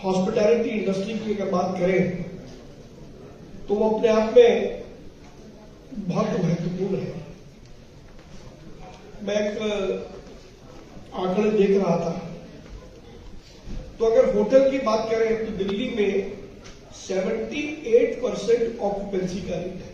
Hospitality industry की अगर बात करें तो वो अपने आप में बहुत महत्वपूर्ण है। मैं एक आंकड़े देख रहा था, तो अगर होटल की बात करें तो दिल्ली में 78% ऑक्यूपेंसी का रेट है।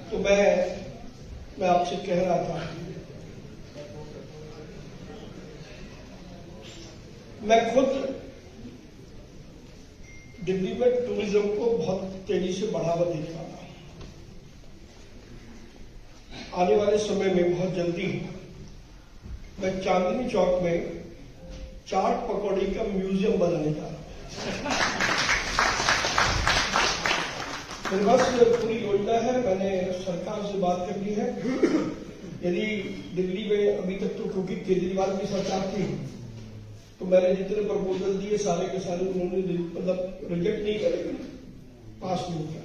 तो मैं आपसे कह रहा था, मैं खुद दिल्ली में टूरिज्म को बहुत तेजी से बढ़ावा देख रहा था। आने वाले समय में बहुत जल्दी मैं चांदनी चौक में चाट पकौड़ी का म्यूजियम बनाने जा रहा हूं। मेरे पास पूरी योजना है, मैंने सरकार से बात कर ली है। यदि दिल्ली में अभी तक तो क्योंकि केजरीवाल की सरकार थी तो मैंने जितने प्रपोजल दिए सारे के सारे उन्होंने मतलब रिजेक्ट नहीं करेंगे, पास नहीं किया।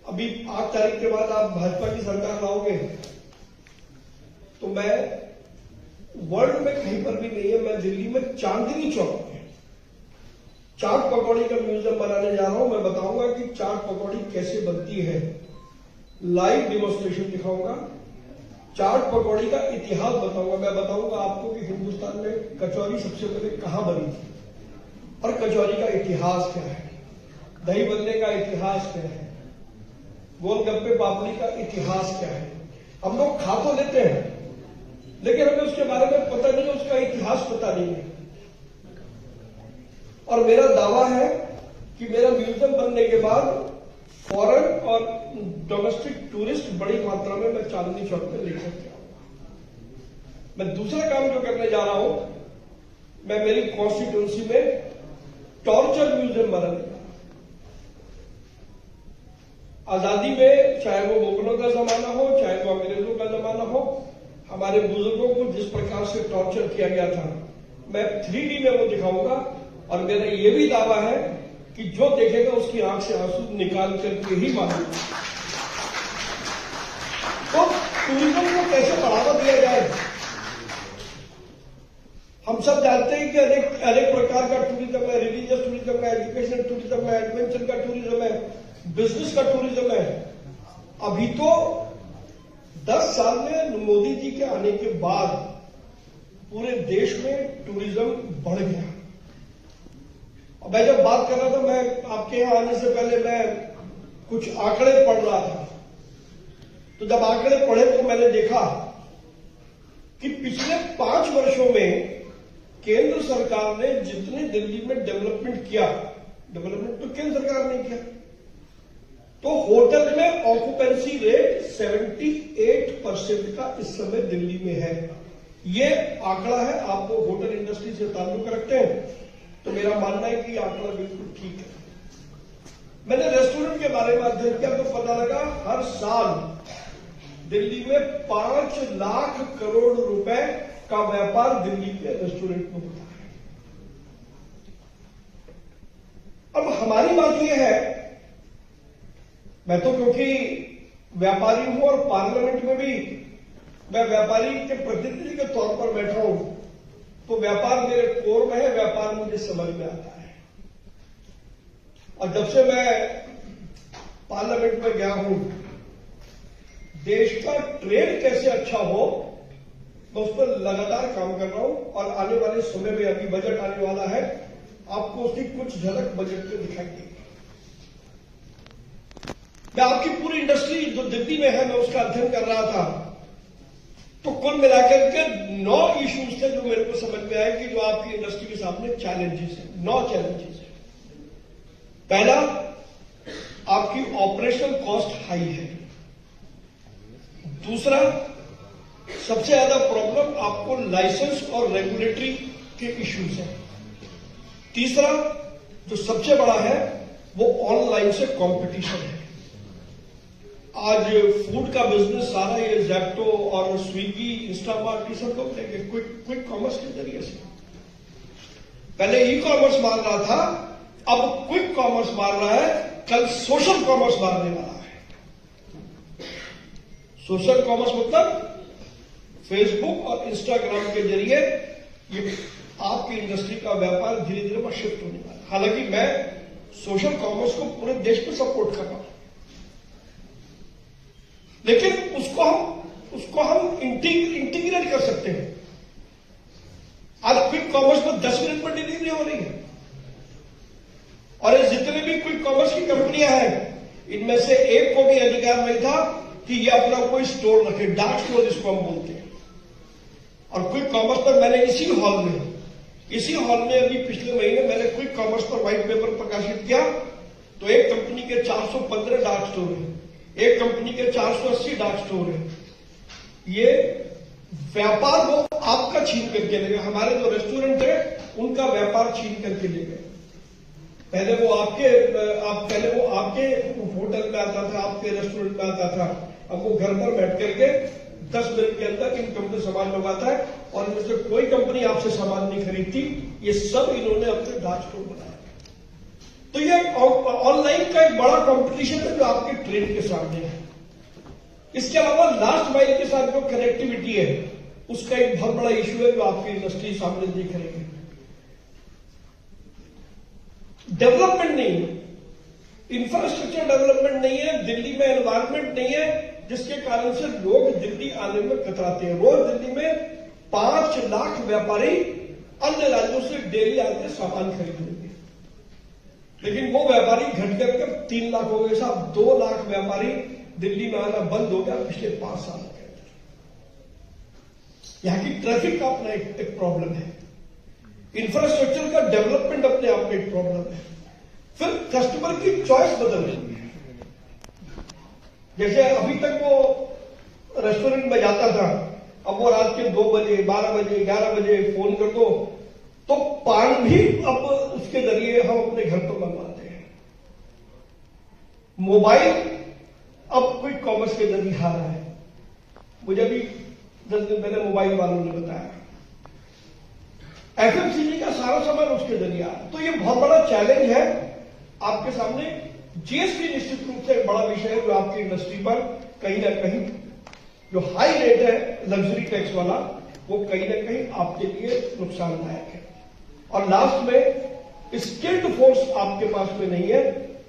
अभी 8 तारीख के बाद आप भाजपा की सरकार लाओगे तो मैं वर्ल्ड में कहीं पर भी नहीं है, मैं दिल्ली में चांदनी चौक में चाट पकौड़ी का म्यूजियम बनाने जा रहा हूं। मैं बताऊंगा कि चाट पकौड़ी कैसे बनती है, लाइव डेमोन्स्ट्रेशन दिखाऊंगा, चाट पकौड़ी का इतिहास बताऊंगा। मैं बताऊंगा आपको कि हिंदुस्तान में कचौरी सबसे पहले कहां बनी थी और कचौरी का इतिहास क्या है, दही बल्ले का इतिहास क्या है, गोलगप्पे पापड़ी का इतिहास क्या है। हम लोग खा तो लेते हैं लेकिन हमें उसके बारे में पता नहीं है, उसका इतिहास पता नहीं है। और मेरा दावा है कि मेरा म्यूजियम बनने के बाद फॉरेन और डोमेस्टिक टूरिस्ट बड़ी मात्रा में मैं चांदनी चौक में लेकर के आऊंगा। मैं दूसरा काम जो करने जा रहा हूं, मैं मेरी कॉन्स्टिट्यूंसी में टॉर्चर म्यूजियम बनाने जा रहा हूं। आजादी में चाहे वो मुगलों का जमाना हो, चाहे वो अंग्रेजों का जमाना हो, हमारे बुजुर्गों को जिस प्रकार से टॉर्चर किया गया था, मैं 3D में वो दिखाऊंगा। और मेरा ये भी दावा है कि जो देखेगा उसकी आंख से आंसू निकाल करके ही मानेगा। तो टूरिज्म को कैसे बढ़ावा दिया जाए? हम सब जानते हैं कि अनेक प्रकार का टूरिज्म है, रिलीजियस टूरिज्म है, एजुकेशनल टूरिज्म है, एडवेंचर का टूरिज्म है, बिजनेस का टूरिज्म है। अभी तो 10 साल में मोदी जी के आने के बाद पूरे देश में टूरिज्म बढ़ गया। और मैं जब बात कर रहा था, मैं आपके यहां आने से पहले मैं कुछ आंकड़े पढ़ रहा था, तो जब आंकड़े पढ़े तो मैंने देखा कि पिछले 5 वर्षों में केंद्र सरकार ने जितने दिल्ली में डेवलपमेंट किया, डेवलपमेंट तो केंद्र सरकार ने किया, तो होटल में ऑक्यूपेंसी रेट 78% का इस समय दिल्ली में है। ये आंकड़ा है, आप वो होटल इंडस्ट्री से ताल्लुक रखते हैं तो मेरा मानना है कि आंकड़ा बिल्कुल ठीक है। मैंने रेस्टोरेंट के बारे में अध्ययन किया तो पता लगा हर साल दिल्ली में 5 लाख करोड़ रुपए का व्यापार दिल्ली के रेस्टोरेंट में होता है। अब हमारी बात यह है, मैं तो क्योंकि व्यापारी हूं और पार्लियामेंट में भी मैं व्यापारी के प्रतिनिधि के तौर पर बैठा हूं, तो व्यापार मेरे कोर में है, व्यापार मुझे समझ में आता है। और जब से मैं पार्लियामेंट में गया हूं, देश का ट्रेड कैसे अच्छा हो मैं उस पर लगातार काम कर रहा हूं। और आने वाले समय में अभी बजट आने वाला है, आपको उसकी कुछ झलक बजट में दिखाई देगी। मैं आपकी पूरी इंडस्ट्री जो दिल्ली में है मैं उसका अध्ययन कर रहा था, तो कुल मिलाकर के 9 इश्यूज थे जो मेरे को समझ में आए कि जो आपकी इंडस्ट्री के सामने चैलेंजेस है। 9 चैलेंजेस है। पहला, आपकी ऑपरेशनल कॉस्ट हाई है। दूसरा, सबसे ज्यादा प्रॉब्लम आपको लाइसेंस और रेगुलेटरी के इश्यूज हैं। तीसरा जो सबसे बड़ा है वो ऑनलाइन से कंपटीशन है। आज फूड का बिजनेस सारा ये ज़ेप्टो और स्विगी, इंस्टामार्ट ये सब लोग लेंगे क्विक कॉमर्स के जरिए से। पहले ई कॉमर्स मार रहा था, अब क्विक कॉमर्स मार रहा है, कल सोशल कॉमर्स मारने वाला है। सोशल कॉमर्स मतलब फेसबुक और इंस्टाग्राम के जरिए ये आपकी इंडस्ट्री का व्यापार धीरे धीरे शिफ्ट होने वाला है। हालांकि मैं सोशल कॉमर्स को पूरे देश में सपोर्ट कर रहा हूं, लेकिन उसको हम इंटीग्रेट कर सकते हैं। आज क्विक कॉमर्स में 10 मिनट में डिलीवरी हो रही है, और ये जितने भी क्विक कॉमर्स की कंपनियां हैं, इनमें से एक को भी अधिकार नहीं था कि ये अपना कोई स्टोर रखे, डार्क स्टोर जिसको हम बोलते हैं। और क्विक कॉमर्स पर मैंने इसी हॉल में अभी पिछले महीने मैंने क्विक कॉमर्स पर व्हाइट पेपर प्रकाशित किया। तो एक कंपनी के 415 डार्क स्टोर है, एक कंपनी के 480 डार्क स्टोर है। ये व्यापार वो आपका छीन करके ले गए। हमारे जो रेस्टोरेंट है उनका व्यापार छीन करके ले गए। पहले वो आपके होटल में आता था, आपके रेस्टोरेंट में आता था। अब वो घर पर बैठ करके 10 मिनट के अंदर इनकम से सामान मंगाता है, और इनमें से कोई कंपनी आपसे सामान नहीं खरीदती। ये सब इन्होंने अपने डार्क स्टोर बनाया। तो ये ऑनलाइन का एक बड़ा कंपटीशन है जो आपके ट्रेड के सामने है। इसके अलावा लास्ट माइल के साथ जो कनेक्टिविटी है उसका एक बहुत बड़ा इश्यू है जो आपकी इंडस्ट्री सामने देख रही है। डेवलपमेंट नहीं है, इंफ्रास्ट्रक्चर डेवलपमेंट नहीं है, दिल्ली में एनवायरमेंट नहीं है, जिसके कारण से लोग दिल्ली आने में कतराते हैं। रोज दिल्ली में 5 लाख व्यापारी अन्य राज्यों से डेली आके सामान खरीदेंगे, लेकिन वो व्यापारी घट कर 3 लाख हो गए साहब। 2 लाख व्यापारी दिल्ली में आना बंद हो गया पिछले 5 साल के अंदर। यहां की ट्रैफिक का अपना एक प्रॉब्लम है, इंफ्रास्ट्रक्चर का डेवलपमेंट अपने आप में एक प्रॉब्लम है। फिर कस्टमर की चॉइस बदल रही है। जैसे अभी तक वो रेस्टोरेंट में जाता था, अब वो रात के 2 बजे, 12 बजे, 11 बजे फोन कर दो तो पान भी अब उसके जरिए हम अपने घर पर मंगवाते हैं। मोबाइल अब क्विक कॉमर्स के जरिए आ रहा है। मुझे भी 10 दिन पहले मोबाइल वालों ने बताया, एफएमसीजी का सारा सामान उसके जरिए आ रहा है। तो ये बहुत बड़ा चैलेंज है आपके सामने। जीएसटी निश्चित रूप से एक बड़ा विषय है जो आपकी इंडस्ट्री पर कहीं ना कहीं जो हाई रेट है लग्जरी टैक्स वाला, वो कहीं ना कहीं आपके लिए नुकसानदायक है। और लास्ट में स्किल्ड फोर्स आपके पास में नहीं है,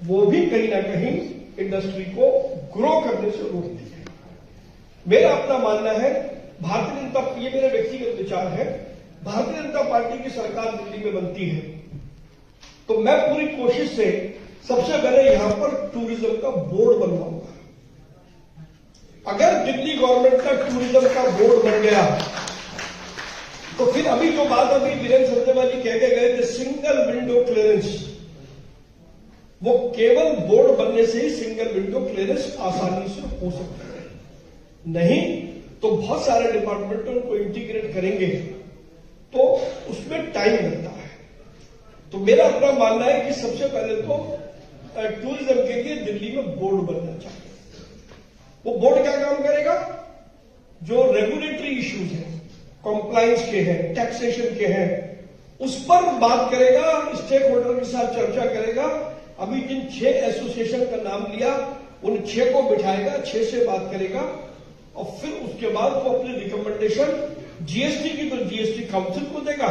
वो भी कहीं ना कहीं इंडस्ट्री को ग्रो करने से रोकती है। मेरा अपना मानना है, भारतीय जनता, ये मेरे व्यक्तिगत विचार है, भारतीय जनता पार्टी की सरकार दिल्ली में बनती है तो मैं पूरी कोशिश से सबसे पहले यहां पर टूरिज्म का बोर्ड बनवाऊंगा। अगर दिल्ली गवर्नमेंट का टूरिज्म का बोर्ड बन गया तो फिर अभी जो बात अभी वीरेंद्र सचदेवा जी कह के गए थे सिंगल विंडो क्लियरेंस, वो केवल बोर्ड बनने से ही सिंगल विंडो क्लियरेंस आसानी से हो सकता है। नहीं तो बहुत सारे डिपार्टमेंटों को इंटीग्रेट करेंगे तो उसमें टाइम लगता है। तो मेरा अपना मानना है कि सबसे पहले तो टूरिज्म के लिए दिल्ली में बोर्ड बनना चाहिए। वो बोर्ड क्या काम करेगा? जो रेगुलेटरी इश्यूज हैं, कॉम्प्लायंस के हैं, टैक्सेशन के हैं, उस पर बात करेगा, स्टेक होल्डर के साथ चर्चा करेगा। अभी जिन 6 एसोसिएशन का नाम लिया उन 6 को बिठाएगा, 6 से बात करेगा, और फिर उसके बाद वो अपनी रिकमेंडेशन जीएसटी की तो जीएसटी काउंसिल को देगा,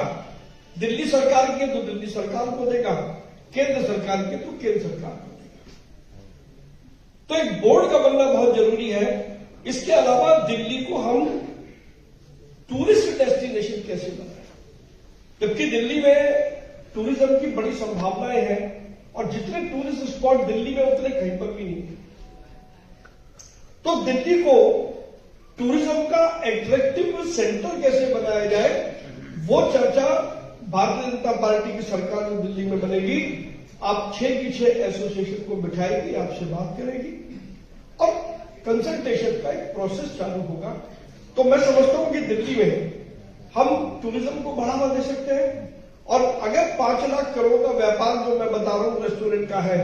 दिल्ली सरकार की तो दिल्ली सरकार को देगा, केंद्र सरकार की तो केंद्र सरकार को देगा। तो एक बोर्ड का बनना बहुत जरूरी है। इसके अलावा दिल्ली को हम टूरिस्ट डेस्टिनेशन कैसे बनाएं, जबकि दिल्ली में टूरिज्म की बड़ी संभावनाएं हैं और जितने टूरिस्ट स्पॉट दिल्ली में उतने कहीं पर भी नहीं है। तो दिल्ली को टूरिज्म का एट्रैक्टिव सेंटर कैसे बनाया जाए, वो चर्चा भारतीय जनता पार्टी की सरकार जो दिल्ली में बनेगी, आप 6 की 6 एसोसिएशन को बिठाएगी, आपसे बात करेगी और कंसल्टेशन का एक प्रोसेस चालू होगा। तो मैं समझता हूं कि दिल्ली में हम टूरिज्म को बढ़ावा दे सकते हैं और अगर 5 लाख करोड़ का व्यापार जो मैं बता रहा हूं रेस्टोरेंट का है,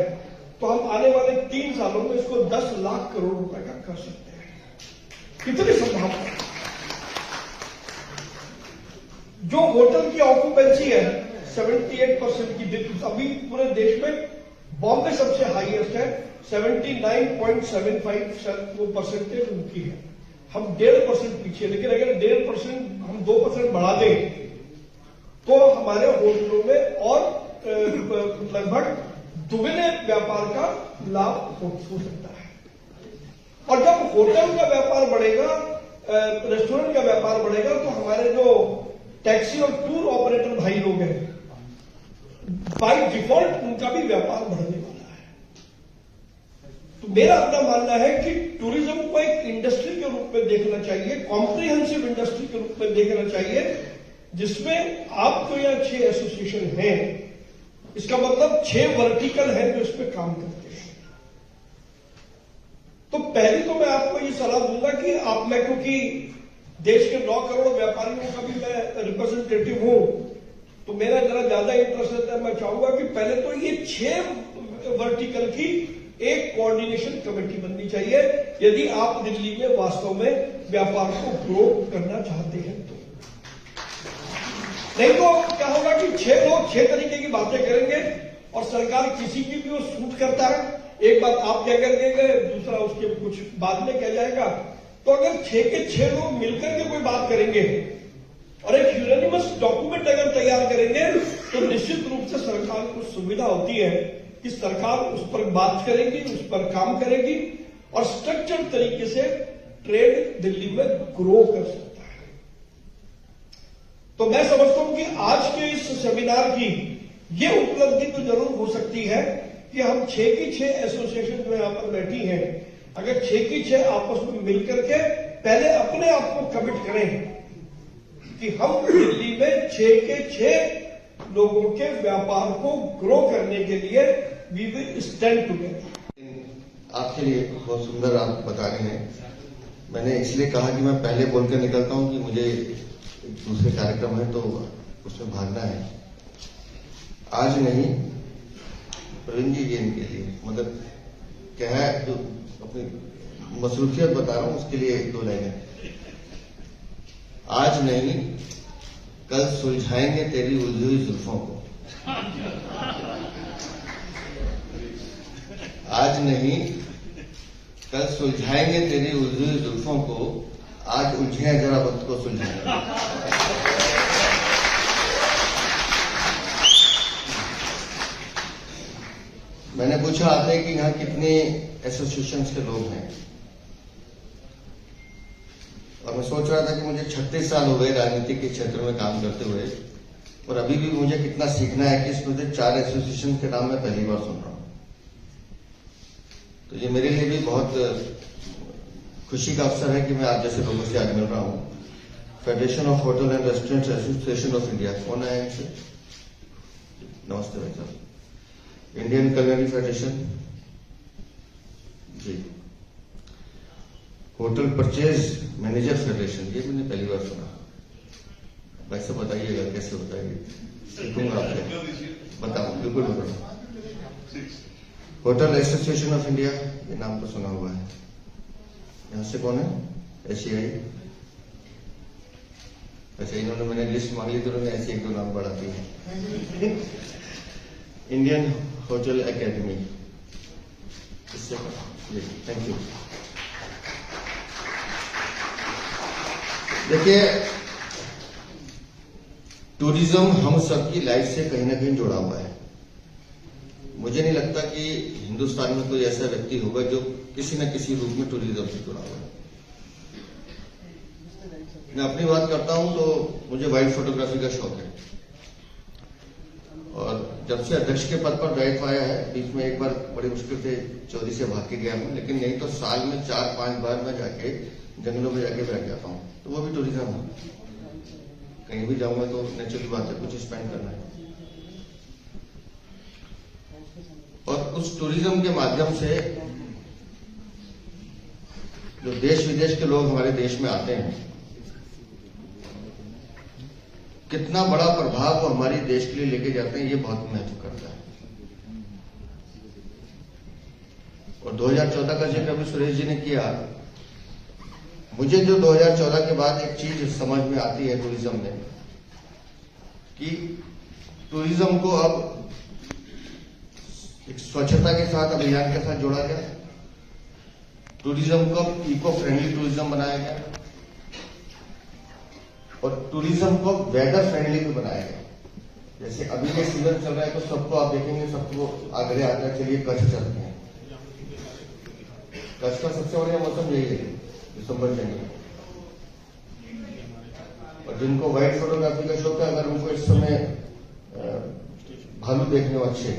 तो हम आने वाले 3 सालों में इसको 10 लाख करोड़ रुपए का कर सकते हैं। कितनी संभावना। जो होटल की ऑक्यूपेंसी है 78% की, अभी पूरे देश में बॉम्बे सबसे हाईएस्ट है, 79.75% वो परसेंटेज उनकी है। हम 1.5% पीछे, लेकिन अगर 1.5% हम 2% बढ़ा दें तो हमारे होटलों में और लगभग दुगने व्यापार का लाभ हो सकता है। और जब होटल का व्यापार बढ़ेगा, रेस्टोरेंट का व्यापार बढ़ेगा, तो हमारे जो टैक्सी और टूर ऑपरेटर भाई लोग हैं, बाय डिफॉल्ट उनका भी व्यापार बढ़ने वाला है। तो मेरा अपना मानना है कि टूरिज्म को एक इंडस्ट्री के रूप में देखना चाहिए, कॉम्प्रिहेंसिव इंडस्ट्री के रूप में देखना चाहिए, जिसमें आपको यहाँ 6 एसोसिएशन हैं, इसका मतलब 6 वर्टिकल है जो इसमें काम करते हैं। तो पहली तो मैं आपको ये सलाह दूंगा कि आप, मैं क्योंकि देश के 9 करोड़ व्यापारियों का भी मैं रिप्रेजेंटेटिव हूं, तो मेरा जरा ज्यादा इंटरेस्ट रहता है। मैं चाहूंगा कि पहले तो ये 6 वर्टिकल की एक कोऑर्डिनेशन कमेटी बननी चाहिए, यदि आप दिल्ली में वास्तव में व्यापार को ग्रो करना चाहते हैं तो। नहीं तो क्या होगा कि 6 लोग 6 तरीके की बातें करेंगे और सरकार किसी की भी वो सूट करता है, एक बात आप कह कर देंगे, दूसरा उसके कुछ बाद में कह जाएगा। तो अगर 6 के 6 लोग मिलकर के कोई बात करेंगे और एक यूनानिमस डॉक्यूमेंट अगर तैयार करेंगे, तो निश्चित रूप से सरकार को सुविधा होती है कि सरकार उस पर बात करेगी, उस पर काम करेगी और स्ट्रक्चर्ड तरीके से ट्रेड दिल्ली में ग्रो कर सकता है। तो मैं समझता हूं कि आज के इस सेमिनार की ये उपलब्धि तो जरूर हो सकती है कि हम 6 की 6 एसोसिएशन जो यहां पर बैठी हैं, अगर 6 की 6 आपस में मिलकर के पहले अपने आप को कमिट करें कि हम दिल्ली में 6 के 6 लोगों के व्यापार को ग्रो करने के लिए वी विल स्टैंड टुगेदर। आपके लिए बहुत सुंदर आप बता रहे हैं। मैंने इसलिए कहा कि मैं पहले बोलकर निकलता हूं कि मुझे दूसरे कार्यक्रम है तो उसमें भागना है। आज नहीं, प्रवीण जी इनके लिए मतलब क्या है, जो अपनी मसरूफियत बता रहा हूं उसके लिए 2 लाइनें। आज नहीं, कल सुलझाएंगे तेरी उलझी हुई जुल्फों को। आज नहीं, कल सुलझाएंगे तेरी उलझी हुई जुल्फों को, आज उलझे हैं जरा वक्त को सुलझाएंगे। मैंने पूछा आते कि यहां कितने एसोसिएशंस के लोग हैं, और मैं सोच रहा था कि मुझे 36 साल हो गए राजनीति के क्षेत्र में काम करते हुए, और अभी भी मुझे कितना सीखना है कि इसमें से 4 एसोसिएशन के नाम मैं पहली बार सुन रहा हूं। तो ये मेरे लिए भी बहुत खुशी का अवसर है कि मैं आप जैसे लोगों से आज मिल रहा हूं। Federation of hotel and restaurant association of India, कौन है इनसे? नमस्ते भाई साहब। इंडियन कलरी फेडरेशन जी, होटल परचेज मैनेजर फेडरेशन, ये मैंने पहली बार सुना। भाई साहब बताइएगा कैसे होता है, सीखूंगा आपसे, बताओ, बिल्कुल बताओ। होटल एसोसिएशन ऑफ इंडिया, ये नाम तो सुना हुआ है। यहां से कौन है? एशियाई। अच्छा, इन्होंने मैंने लिस्ट मांग ली तो उन्होंने ऐसे 1-2 नाम बढ़ा दिए। इंडियन होटल एकेडमी, इससे थैंक यू। देखिए, टूरिज्म हम सबकी लाइफ से कहीं ना कहीं जुड़ा हुआ है। मुझे नहीं लगता कि हिंदुस्तान में कोई ऐसा व्यक्ति होगा जो किसी न किसी रूप में टूरिज्म से जुड़ा हुआ है। मैं अपनी बात करता हूं तो मुझे वाइल्ड फोटोग्राफी का शौक है, और जब से अध्यक्ष के पद पर दायित्व आया है, बीच में एक बार बड़ी मुश्किल से चोरी से भाग के गया मैं, लेकिन नहीं तो साल में 4-5 बार मैं जाके जंगलों में जाके बैठ जाता हूं। तो वो भी टूरिज्म है। कहीं भी जाऊंगा तो नेचुरल बात है, कुछ स्पेंड करना है। और उस टूरिज्म के माध्यम से जो देश विदेश के लोग हमारे देश में आते हैं, कितना बड़ा प्रभाव वो हमारे देश के लिए लेके जाते हैं, ये बहुत महत्व करता है। और 2014 का जिक्र अभी सुरेश जी ने किया, मुझे जो 2014 के बाद एक चीज समझ में आती है टूरिज्म में, कि टूरिज्म को अब एक स्वच्छता के साथ अभियान के साथ जोड़ा गया, टूरिज्म को इको फ्रेंडली टूरिज्म बनाया गया और टूरिज्म को वेदर फ्रेंडली भी बनाया गया। जैसे अभी ये सीजन चल रहा है तो सबको आप देखेंगे, सबको आग्रह आता है चलिए कच्छ चलते हैं। कच्छ का सबसे बढ़िया मौसम यही है, दिसंबर जनवरी। और जिनको वाइल्ड फोटोग्राफी का शौक है, अगर उनको इस समय भालू देखने हो अच्छे,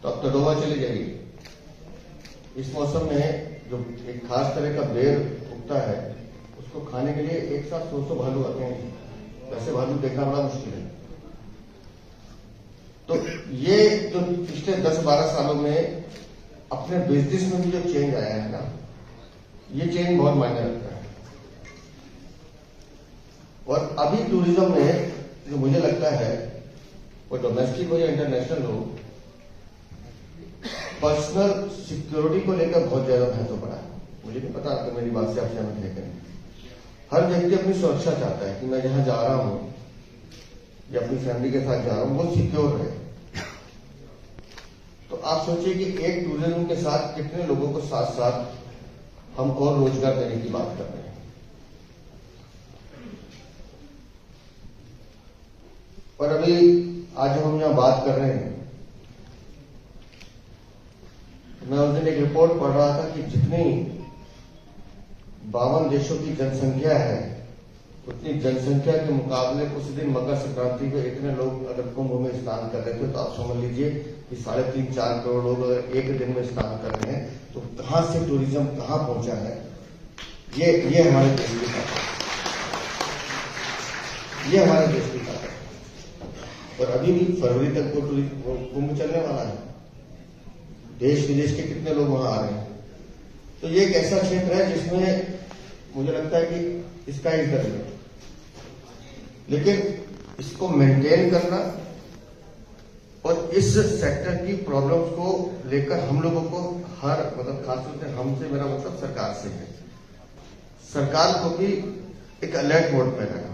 तो आप तडोवा चले जाइए। इस मौसम में जो एक खास तरह का बेर उगता है, उसको खाने के लिए एक साथ 100 भालू आते हैं। वैसे भालू देखना बड़ा मुश्किल है। तो ये जो पिछले 10-12 सालों में अपने बिजनेस में भी जो चेंज आया है ना, ये चेंज बहुत मायने रखता है। और अभी टूरिज्म में जो मुझे लगता है, वो डोमेस्टिक हो या इंटरनेशनल हो, पर्सनल सिक्योरिटी को लेकर बहुत ज्यादा महत्व पड़ा है। मुझे नहीं पता आपको मेरी बात से आप सहमत है करें। हर व्यक्ति अपनी सुरक्षा चाहता है कि मैं जहां जा रहा हूं या अपनी फैमिली के साथ जा रहा हूं वो सिक्योर है। तो आप सोचिए कि एक टूरिज्म के साथ कितने लोगों को साथ साथ हम और रोजगार देने की बात कर रहे हैं। और अभी आज हम यहां बात कर रहे हैं, मैं उस दिन एक रिपोर्ट पढ़ रहा था कि जितनी 52 देशों की जनसंख्या है, उतनी जनसंख्या के मुकाबले उस दिन मकर संक्रांति को इतने लोग अगर कुंभ में स्नान कर रहे थे, तो आप समझ लीजिए कि 3.5-4 करोड़ लोग अगर एक दिन में स्नान कर रहे हैं, तो कहां से टूरिज्म कहां पहुंचा है। ये हमारे देश की ताकत, ये हमारे देश की ताकत। और अभी भी फरवरी तक वो कुंभ चलने वाला है। देश विदेश के कितने लोग वहां आ रहे हैं। तो ये एक ऐसा क्षेत्र है जिसमें मुझे लगता है कि इसका इज द लिमिट, लेकिन इसको मेंटेन करना और इस सेक्टर की प्रॉब्लम्स को लेकर हम लोगों को हर खासतौर से हमसे, मेरा मतलब सरकार से है, सरकार को भी एक अलर्ट मोड में रहना।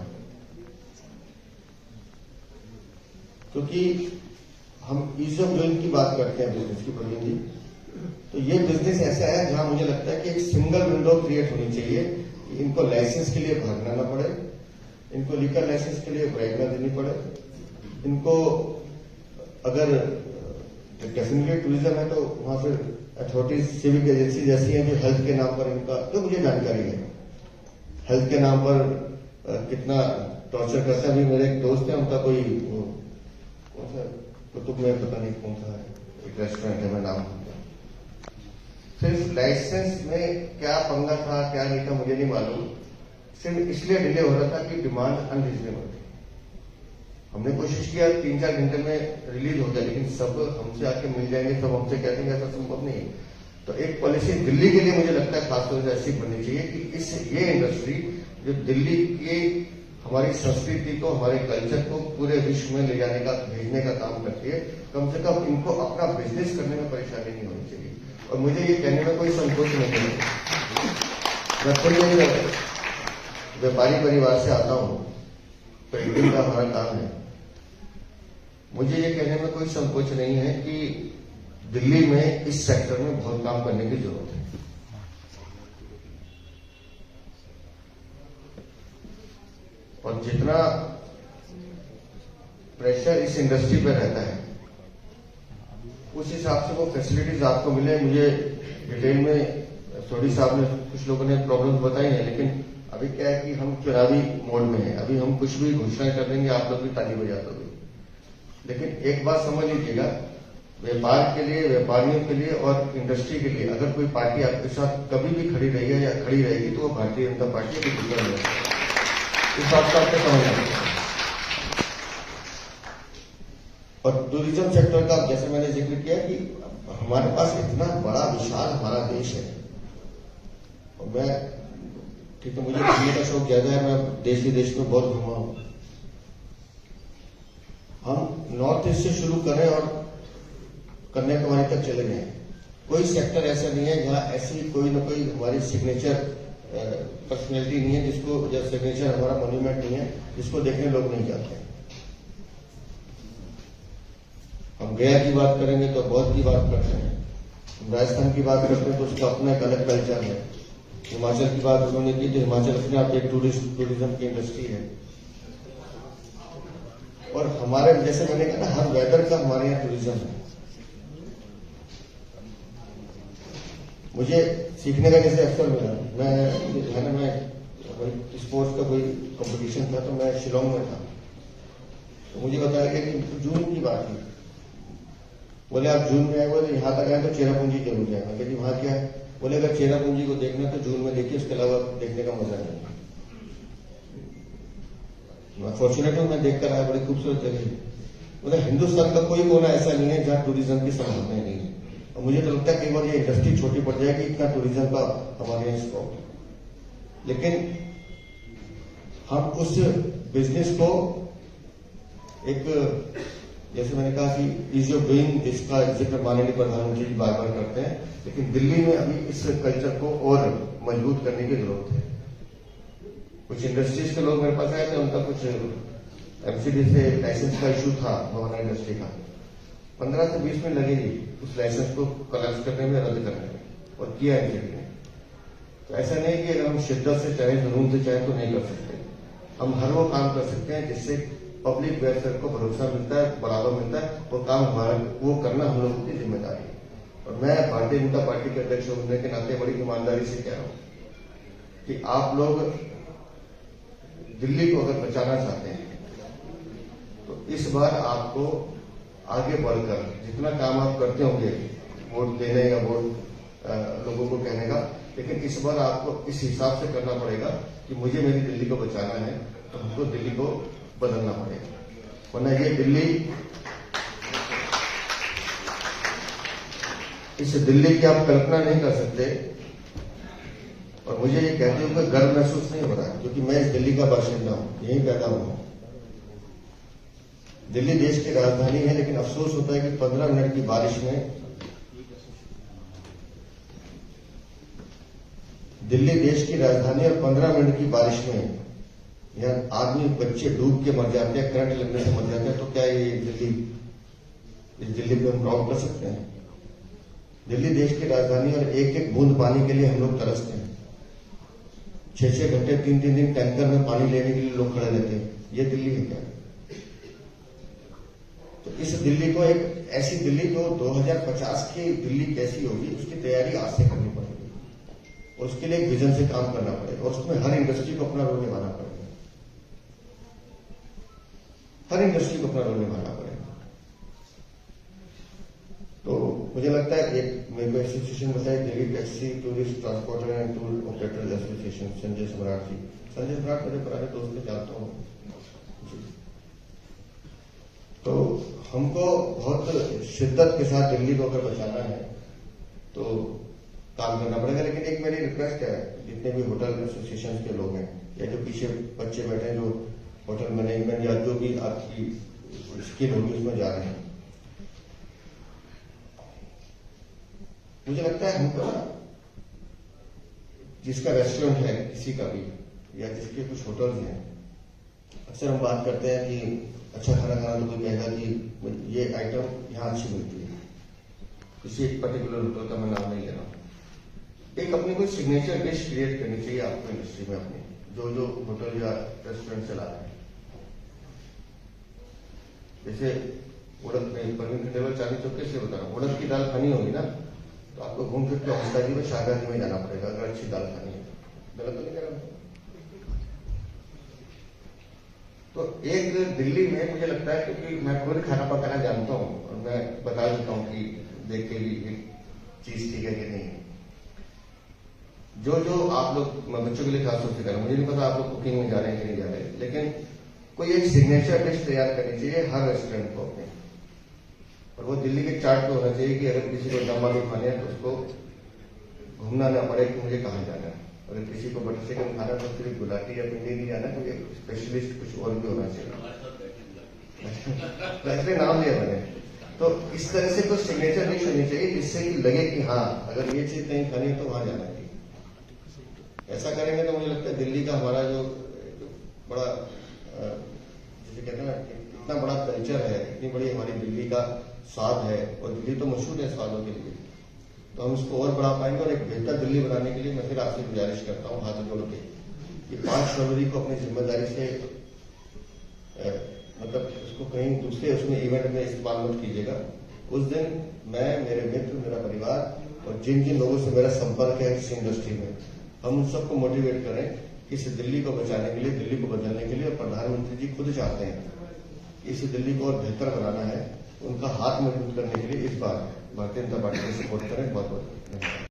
क्योंकि हम ईज ऑफ डूइंग की बात करते हैं बिजनेस की, प्रवीण जी, तो ये बिजनेस ऐसा है जहां मुझे लगता है कि एक सिंगल विंडो क्रिएट होनी चाहिए कि इनको लाइसेंस के लिए भागना ना पड़े, इनको लीगल लाइसेंस के लिए ब्राइब ना देनी पड़े, इनको अगर डेफिनेटली टूरिज्म है तो वहां फिर अथॉरिटीज, सिविक एजेंसी जैसी हैं जो हेल्थ के नाम पर इनका, तो मुझे जानकारी है हेल्थ के नाम पर कितना टॉर्चर करते हैं। अभी मेरे एक दोस्त है, उनका कोई कौन सा कुतुब में पता नहीं कौन सा है, एक रेस्टोरेंट है, मैं नाम सिर्फ लाइसेंस में क्या पंगा था क्या नहीं था मुझे नहीं मालूम, सिर्फ इसलिए डिले हो रहा था कि डिमांड अनरीजनेबल थी। हमने कोशिश किया 3-4 घंटे में रिलीज हो जाए, लेकिन सब हमसे आके मिल जाएंगे, सब हमसे कह देंगे, ऐसा संभव नहीं। तो एक पॉलिसी दिल्ली के लिए मुझे लगता है खासतौर से ऐसी बननी चाहिए कि ये इंडस्ट्री जो दिल्ली की हमारी संस्कृति को, हमारे कल्चर को पूरे विश्व में ले जाने का, भेजने का काम करती है, कम से कम इनको अपना बिजनेस करने में परेशानी नहीं होनी चाहिए। और मुझे ये कहने में कोई संकोच नहीं है, मैं खुद नहीं व्यापारी परिवार से आता हूं, ट्रेडिंग का हमारा काम है। मुझे ये कहने में कोई संकोच नहीं है कि दिल्ली में इस सेक्टर में बहुत काम करने की जरूरत है। और जितना प्रेशर इस इंडस्ट्री पे रहता है, उस हिसाब से वो फैसिलिटीज आपको मिले। मुझे डिटेल में सोडी साहब ने, कुछ लोगों ने प्रॉब्लम्स बताई हैं, लेकिन अभी क्या है कि हम चुनावी मोड में हैं, अभी हम कुछ भी घोषणाएं कर देंगे, आप लोग भी ताली बजा दोगे। लेकिन एक बात समझ लीजिएगा, व्यापार के लिए, व्यापारियों के लिए और इंडस्ट्री के लिए अगर कोई पार्टी आपके साथ कभी भी खड़ी रही है या खड़ी रहेगी तो वो भारतीय जनता पार्टी की दूसरा है। इस बात को आपको समझना है। और टूरिज्म सेक्टर का जैसे मैंने जिक्र किया कि हमारे पास इतना बड़ा विशाल हमारा देश है, और मैं ठीक है, मुझे घूमने का शौक ज्यादा है, मैं देश विदेश में बहुत घूमा हूं, हम नॉर्थ ईस्ट से शुरू करें और कन्याकुमारी तक चले गए। कोई सेक्टर ऐसा नहीं है जहां ऐसी कोई ना कोई हमारी सिग्नेचर पर्सनैलिटी नहीं है जिसको, या सिग्नेचर हमारा मॉन्यूमेंट नहीं है जिसको देखने लोग नहीं जाते। हम गया की बात करेंगे तो बौद्ध की बात करते हैं, राजस्थान की बात करते हैं तो उसका अपना एक अलग कल्चर है। हिमाचल की बात उन्होंने की तो हिमाचल अपने आप एक टूरिज्म की इंडस्ट्री है। और हमारे, जैसे मैंने कहा ना, हर वेदर का हमारे यहाँ टूरिज्म है। मुझे सीखने का जैसे अवसर मिला, मैं स्पोर्ट्स का कोई कंपटीशन था तो मैं शिलोंग में था, तो मुझे बताया गया कि जून की बात थी। बोले आप जून में आए, बोले यहाँ तक आए तो चेरापूंजी जरूर जाएगा। लेकिन वहां क्या है? बोले अगर चेरापूंजी को देखना तो जून में देखिए, उसके अलावा देखने का मजा नहीं। मैं फॉर्चुनेट हूं, मैं देखकर आया, बड़ी खूबसूरत जगह। बोले हिंदुस्तान का कोई कोना ऐसा नहीं है जहां टूरिज्म की संभावना नहीं है। और मुझे तो लगता है कई बार ये इंडस्ट्री छोटी पड़ जाएगी, इतना टूरिज्म का हमारे यहाँ स्कोप है। लेकिन हम उस बिजनेस को एक, जैसे मैंने कहा कि इज ऑफ डूइंग, इसका जिक्र माननीय प्रधानमंत्री जी बार बार करते हैं, लेकिन दिल्ली में अभी इस कल्चर को और मजबूत करने की जरूरत है। कुछ इंडस्ट्रीज के लोग मेरे पास आए थे, उनका कुछ एमसीडी से लाइसेंस का इशू था भवना इंडस्ट्री का। 15 से 20 मिनट लगेगी उस लाइसेंस को कोलैप्स करने में, रद्द करने में, और किया एमसीडी ने। तो ऐसा नहीं कि अगर हम शिद्दत से चाहे, जुनून से चाहे तो नहीं कर सकते। हम हर वो काम कर सकते हैं जिससे पब्लिक वेलफेयर को भरोसा मिलता है, बढ़ावा मिलता है। वो काम हमारा, वो करना हम लोगों की जिम्मेदारी है। और मैं भारतीय जनता पार्टी के अध्यक्ष होने के नाते बड़ी ईमानदारी से कह रहा हूं कि आप लोग दिल्ली को अगर बचाना चाहते हैं तो इस बार आपको आगे बढ़कर जितना काम आप करते होंगे, वोट देने या वोट लोगों को कहने का, लेकिन इस बार आपको इस हिसाब से करना पड़ेगा कि मुझे मेरी दिल्ली को बचाना है, तो हमको दिल्ली को बदलना पड़ेगा। वरना ये दिल्ली, इस दिल्ली की आप कल्पना नहीं कर सकते। और मुझे ये कहते हुए गर्व महसूस नहीं हो रहा है, क्योंकि मैं इस दिल्ली का बाशिंदा हूं, यहीं पैदा हुआ हूं। दिल्ली देश की राजधानी है, लेकिन अफसोस होता है कि 15 मिनट की बारिश में, दिल्ली देश की राजधानी और 15 मिनट की बारिश में यहाँ आदमी, बच्चे डूब के मर जाते हैं, करंट लगने से मर जाते हैं। तो क्या ये दिल्ली, इस दिल्ली को हम प्राउड कर सकते हैं? दिल्ली देश की राजधानी, और एक एक बूंद पानी के लिए हम लोग तरसते हैं। 6-6 घंटे, 3-3 दिन टैंकर में पानी लेने के लिए लोग खड़े रहते हैं। ये दिल्ली है क्या? तो इस दिल्ली को, एक ऐसी दिल्ली जो 2050 की दिल्ली कैसी होगी, उसकी तैयारी आज से करनी पड़ेगी। और उसके लिए एक विजन से काम करना पड़ेगा, और उसमें हर इंडस्ट्री को अपना रोल निभाना पड़ेगा। हर इंडस्ट्री को अपना रोल निभाना पड़ेगा। तो मुझे लगता है, एक मेरे को एसोसिएशन बताया, Delhi taxi tourist transporter and tour operators association, Sanjay सम्राट जी। संजय सम्राट मेरे पुराने दोस्त को जानता हूँ। तो हमको बहुत शिद्दत के साथ दिल्ली को अगर बचाना है तो काम करना पड़ेगा। लेकिन एक मेरी रिक्वेस्ट है, जितने भी होटल एसोसिएशन के लोग हैं, या जो पीछे बच्चे बैठे हैं जो होटल मैनेजमेंट या जो भी आपकी स्किल होगी उसमें जा रहे हैं, मुझे लगता है हमको ना, जिसका रेस्टोरेंट है किसी का भी, या जिसके कुछ होटल्स हैं, अक्सर हम बात करते हैं कि अच्छा खाना खाना, तो कोई कहेगा कि ये आइटम यहाँ अच्छी मिलती है। किसी एक पर्टिकुलर होटल का मैं नाम नहीं ले रहा हूं। एक अपनी कोई सिग्नेचर डिश क्रिएट करनी चाहिए आपको इंडस्ट्री में, अपनी जो होटल या रेस्टोरेंट चला रहे हैं। जैसे उड़द में, परवीन खंडेलवाल चांदनी चौक कैसे बता रहा हूं, उड़द की दाल खानी होगी ना, तो आपको घूम फिर के हौसला जी में, शाहबाजी में जाना पड़ेगा अगर अच्छी दाल खानी है। गलत तो नहीं कह रहा? तो एक दिल्ली में मुझे लगता है, क्योंकि मैं खुद खाना पकाना जानता हूं और मैं बता देता हूं कि देख के भी एक चीज ठीक है कि नहीं। जो आप लोग, मैं बच्चों के लिए खास तौर से कर रहा हूं, मुझे नहीं पता आप लोग कुकिंग में जा रहे हैं कि नहीं जा रहे, लेकिन कोई एक सिग्नेचर डिश तैयार करनी चाहिए हर रेस्टोरेंट को अपने, और वो दिल्ली के चार्ट पे होना चाहिए कि अगर किसी को दम आलू खाने हैं तो उसको घूमना ना पड़े कि मुझे कहाँ जाना है। अगर किसी को बटर चिकन खाना तो सिर्फ गुलाटी या पिंडी नहीं जाना, तो एक स्पेशलिस्ट कुछ और भी होना चाहिए। ऐसे नाम लिया मैंने। तो इस तरह से कोई सिग्नेचर नहीं होनी चाहिए जिससे कि लगे कि हाँ अगर ये चीज नहीं खानी है तो वहां जाना चाहिए। ऐसा करेंगे तो मुझे लगता है दिल्ली का हमारा जो बड़ा जैसे कहते हैं ना इतना बड़ा कल्चर है, इतनी बड़ी हमारी दिल्ली का स्वाद है और दिल्ली तो मशहूर है स्वादों के लिए, तो हम इसको और बढ़ा पाएंगे। और एक बेहतर दिल्ली बनाने के लिए मैं फिर आपसे गुजारिश करता हूँ हाथ जोड़ के कि 5 फरवरी को अपनी जिम्मेदारी से मतलब उसको कहीं दूसरे उसमें इवेंट में इस्तेमाल मत कीजिएगा। उस दिन मैं, मेरे मित्र, मेरा परिवार और जिन जिन लोगों से मेरा संपर्क है इस इंडस्ट्री में, हम उन सबको मोटिवेट करें कि इस दिल्ली को बचाने के लिए, दिल्ली को बदलने के लिए, और प्रधानमंत्री जी खुद चाहते हैं इस दिल्ली को और बेहतर बनाना है, उनका हाथ मजबूत करने के लिए इस बार भारतीय जनता पार्टी को सपोर्ट करें। बहुत बहुत धन्यवाद।